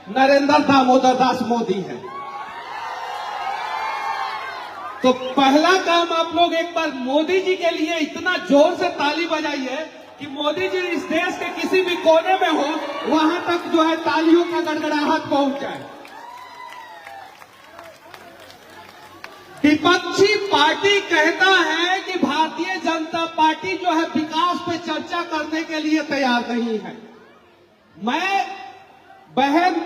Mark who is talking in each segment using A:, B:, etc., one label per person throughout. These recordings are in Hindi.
A: नरेंद्र दामोदर दास मोदी है। तो पहला काम आप लोग एक बार मोदी जी के लिए इतना जोर से ताली बजाइए कि मोदी जी इस देश के किसी भी कोने में हो वहां तक जो है तालियों का गड़गड़ाहट पहुंच जाए। विपक्षी पार्टी कहता है कि भारतीय जनता पार्टी जो है विकास पे चर्चा करने के लिए तैयार नहीं है। मैं बहन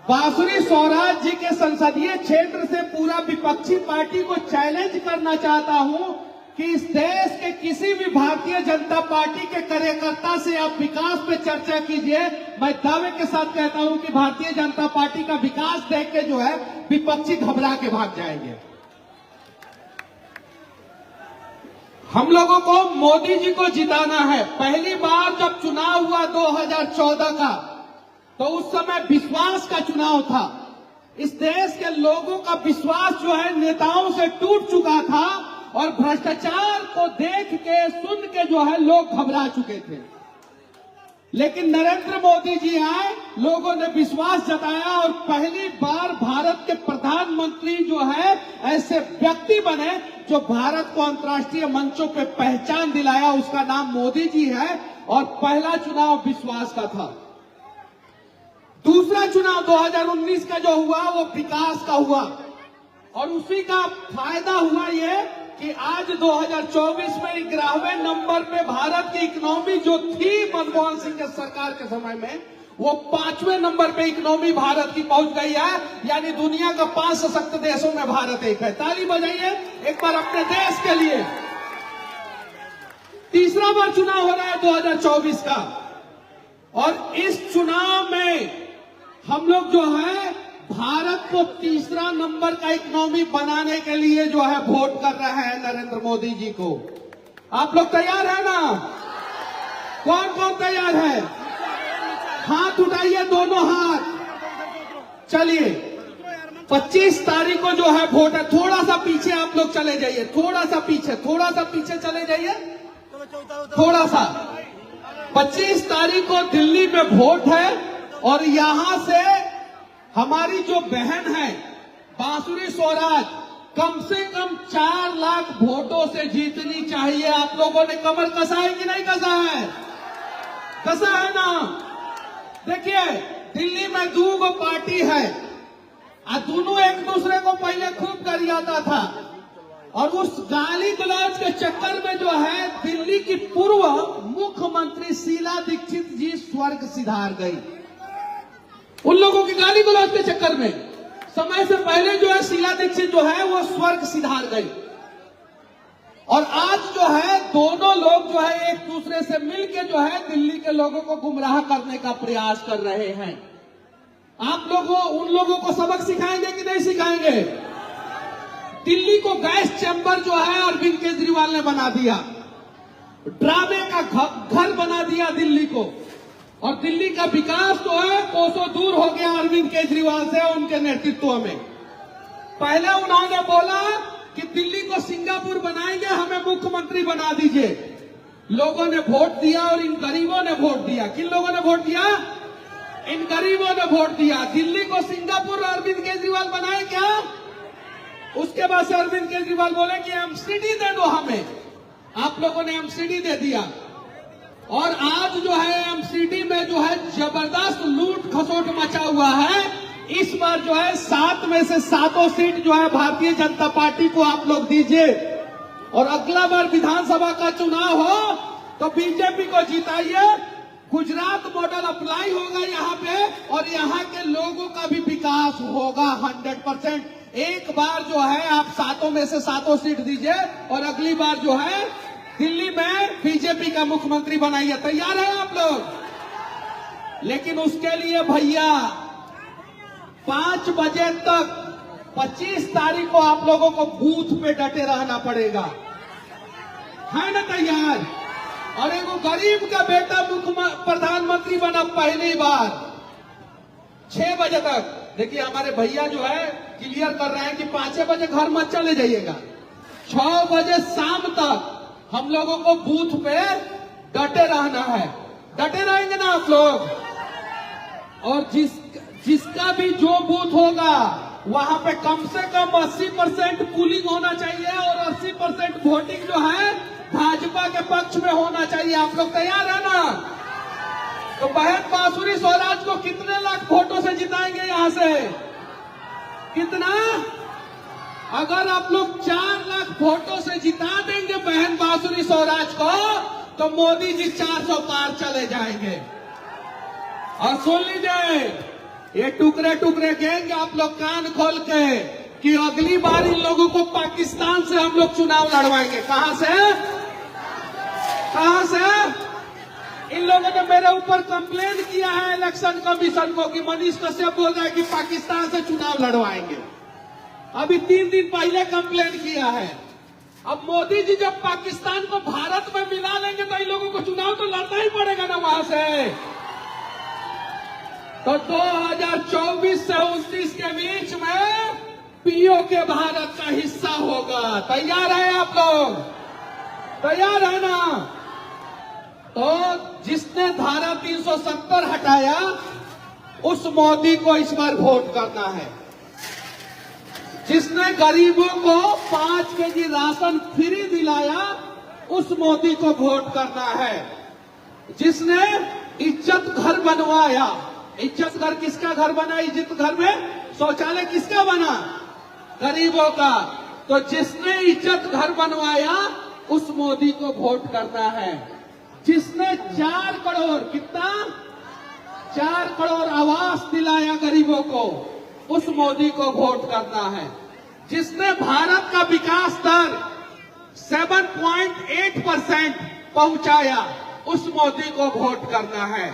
A: बांसुरी स्वराज जी के संसदीय क्षेत्र से पूरा विपक्षी पार्टी को चैलेंज करना चाहता हूं कि इस देश के किसी भी भारतीय जनता पार्टी के कार्यकर्ता से आप विकास पे चर्चा कीजिए। मैं दावे के साथ कहता हूं कि भारतीय जनता पार्टी का विकास देख के जो है विपक्षी घबरा के भाग जाएंगे। हम लोगों को मोदी जी को जिताना है। पहली बार जब चुनाव हुआ 2014 का, तो उस समय विश्वास का चुनाव था। इस देश के लोगों का विश्वास जो है नेताओं से टूट चुका था और भ्रष्टाचार को देख के सुन के जो है लोग घबरा चुके थे। लेकिन नरेंद्र मोदी जी आए, लोगों ने विश्वास जताया और पहली बार भारत के प्रधानमंत्री जो है ऐसे व्यक्ति बने जो भारत को अंतर्राष्ट्रीय मंचों पे पहचान दिलाया। उसका नाम मोदी जी है और पहला चुनाव विश्वास का था। दूसरा चुनाव 2019 का जो हुआ वो विकास का हुआ और उसी का फायदा हुआ ये कि आज 2024 में 11वें नंबर पे भारत की इकोनॉमी जो थी मनमोहन सिंह के सरकार के समय में, वो 5वें नंबर पे इकोनॉमी भारत की पहुंच गई है। यानी दुनिया का 5 सशक्त देशों में भारत एक है। ताली बजाइए एक बार अपने देश के लिए। तीसरा बार चुनाव हो रहा है 2024 का और इस चुनाव में हम लोग जो है भारत को तीसरा नंबर का इकोनॉमी बनाने के लिए जो है वोट कर रहे हैं नरेंद्र मोदी जी को। आप लोग तैयार है ना? कौन कौन तैयार है? हाथ उठाइए, दोनों हाथ। चलिए 25 तारीख को जो है वोट है। थोड़ा सा पीछे आप लोग चले जाइए, थोड़ा सा पीछे चले जाइए, थोड़ा सा। 25 तारीख को दिल्ली में वोट है और यहां से हमारी जो बहन है बांसुरी स्वराज कम से कम 4 लाख वोटों से जीतनी चाहिए। आप लोगों ने कमर कसा है कि नहीं कसा है? कसा है ना? देखिए दिल्ली में 2 पार्टी है और दोनों एक दूसरे को पहले खूब गरियाता था और उस गाली गलौज के चक्कर में जो है दिल्ली की पूर्व मुख्यमंत्री शीला दीक्षित जी स्वर्ग सिधार गई। उन लोगों की गाली गलौज के चक्कर में समय से पहले जो है शीला दीक्षित जो है वो स्वर्ग सिधार गई। और आज जो है दोनों लोग जो है एक दूसरे से मिलके जो है दिल्ली के लोगों को गुमराह करने का प्रयास कर रहे हैं। आप लोगों उन लोगों को सबक सिखाएंगे कि नहीं सिखाएंगे? दिल्ली को गैस चैम्बर जो है अरविंद केजरीवाल ने बना दिया, ड्रामे का घर बना दिया दिल्ली को। और दिल्ली का विकास तो है कोसों दूर हो गया अरविंद केजरीवाल से उनके नेतृत्व में। पहले उन्होंने बोला कि दिल्ली को सिंगापुर बनाएंगे, हमें मुख्यमंत्री बना दीजिए। लोगों ने वोट दिया और इन गरीबों ने वोट दिया। किन लोगों ने वोट दिया? इन गरीबों ने वोट दिया। दिल्ली को सिंगापुर अरविंद केजरीवाल बनाए क्या? उसके बाद से अरविंद केजरीवाल बोले कि एमसीडी दे दो हमें। आप लोगों ने एमसीडी दे दिया और आज जो है एमसीडी में जो है जबरदस्त लूट खसोट मचा हुआ है। इस बार जो है 7 में से 7 सीट जो है भारतीय जनता पार्टी को आप लोग दीजिए और अगला बार विधानसभा का चुनाव हो तो बीजेपी को जिताइए। गुजरात मॉडल अप्लाई होगा यहाँ पे और यहाँ के लोगों का भी विकास होगा 100%। एक बार जो है आप 7 में से 7 सीट दीजिए और अगली बार जो है दिल्ली में बीजेपी का मुख्यमंत्री बनाइए। तैयार है आप लोग? लेकिन उसके लिए भैया 5 बजे तक 25 तारीख को आप लोगों को बूथ पे डटे रहना पड़ेगा। है ना तैयार? और एक गरीब का बेटा प्रधानमंत्री बना पहली बार 6 बजे तक। देखिए हमारे भैया जो है क्लियर कर रहे हैं कि 5 बजे घर मत चले जाइएगा, 6 बजे शाम तक हम लोगों को बूथ पे डटे रहना है। डटे रहेंगे ना आप लोग? और जिसका भी जो बूथ होगा वहां पे कम से कम 80% पुलिंग होना चाहिए और 80% वोटिंग जो है भाजपा के पक्ष में होना चाहिए। आप लोग तैयार है ना? तो बहन बांसुरी स्वराज को कितने लाख वोटों से जिताएंगे यहां से? कितना? अगर आप लोग 4 लाख वोटों से जिता देंगे बहन बांसुरी स्वराज को, तो मोदी जी 400 पार चले जाएंगे। और सुन लीजिए, ये टुकड़े टुकड़े कहेंगे आप लोग कान खोल के कि अगली बार इन लोगों को पाकिस्तान से हम लोग चुनाव लड़वाएंगे। कहां से? कहां से? इन लोगों ने मेरे ऊपर कंप्लेन किया है इलेक्शन कमीशन को कि मनीष कश्यप बोल रहा है कि पाकिस्तान से चुनाव लड़वाएंगे। अभी 3 दिन पहले कंप्लेन किया है। अब मोदी जी जब पाकिस्तान को भारत में मिला लेंगे तो इन लोगों को चुनाव तो लड़ना ही पड़ेगा ना वहां से। तो 2024 से 29 के बीच में पीओके भारत का हिस्सा होगा। तैयार है आप लोग? तैयार है ना? तो जिसने धारा 370 हटाया उस मोदी को इस बार वोट करना है। जिसने गरीबों को 5 केजी राशन फ्री दिलाया उस मोदी को वोट करना है। जिसने इज्जत घर बनवाया, इज्जत घर किसका घर बना? इज्जत घर में शौचालय किसका बना? गरीबों का। तो जिसने इज्जत घर बनवाया उस मोदी को वोट करना है। जिसने 4 करोड़, कितना? 4 करोड़ आवास दिलाया गरीबों को, उस मोदी को वोट करना है। जिसने भारत का विकास दर 7.8% पहुंचाया उस मोदी को वोट करना है।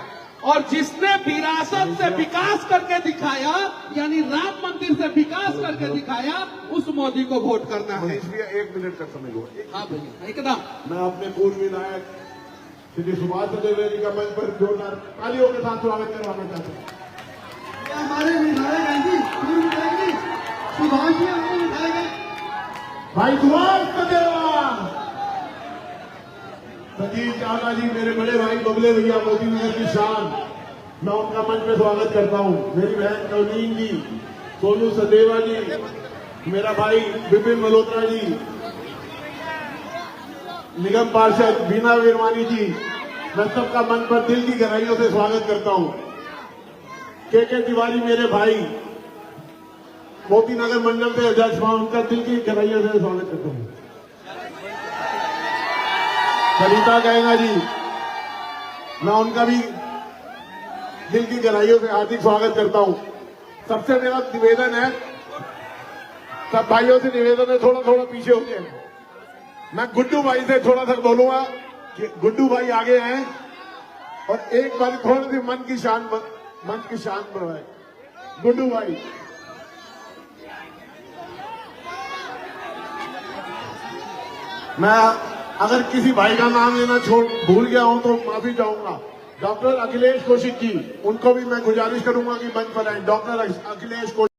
A: और जिसने विरासत से विकास करके दिखाया, यानी राम मंदिर से विकास करके दिखाया, उस मोदी को वोट करना है।
B: इसलिए 1 मिनट का समय लो।
A: हाँ भैया, एकदम।
B: मैं अपने पूर्व विधायक श्री सुभाष चंद्र रेड्डी का मंच पर जोरदार तालियों के साथ स्वागत करवाना चाहते हैं।
C: हमारे विधायक हैं जी, पूर्व विधायक जी, सुभाष जी हमारे विधायक हैं।
B: भाई सुभाष चंद्र, सतीश चावला जी, मेरे बड़े भाई बबले भैया, मोदी नगर की शान, मैं उनका मंच पे स्वागत करता हूँ। मेरी बहन नवनीत जी, सोनू सदेवा जी, मेरा भाई विपिन मल्होत्रा जी, निगम पार्षद बीना वीरवानी जी, मैं सबका मंच पर दिल की गहराइयों से स्वागत करता हूँ। के तिवारी मेरे भाई, मोती नगर मंडल के अध्यक्ष, मैं उनका दिल की गहराइयों से स्वागत करता हूँ। सरिता गैंगा जी, मैं उनका भी दिल की गहराइयों से हार्दिक स्वागत करता हूं। सबसे मेरा निवेदन है, सब भाइयों से निवेदन है, थोड़ा थोड़ा पीछे हो गए। मैं गुड्डू भाई से थोड़ा सा बोलूंगा कि गुड्डू भाई आगे हैं और एक बार थोड़ी सी मन की शान बढ़ाए। गुड्डू भाई, मैं अगर किसी भाई का नाम लेना भूल गया हूं तो माफी चाहूंगा। डॉक्टर अखिलेश कौशिक जी, उनको भी मैं गुजारिश करूंगा कि मंच पर आए। डॉक्टर अखिलेश कौशिक।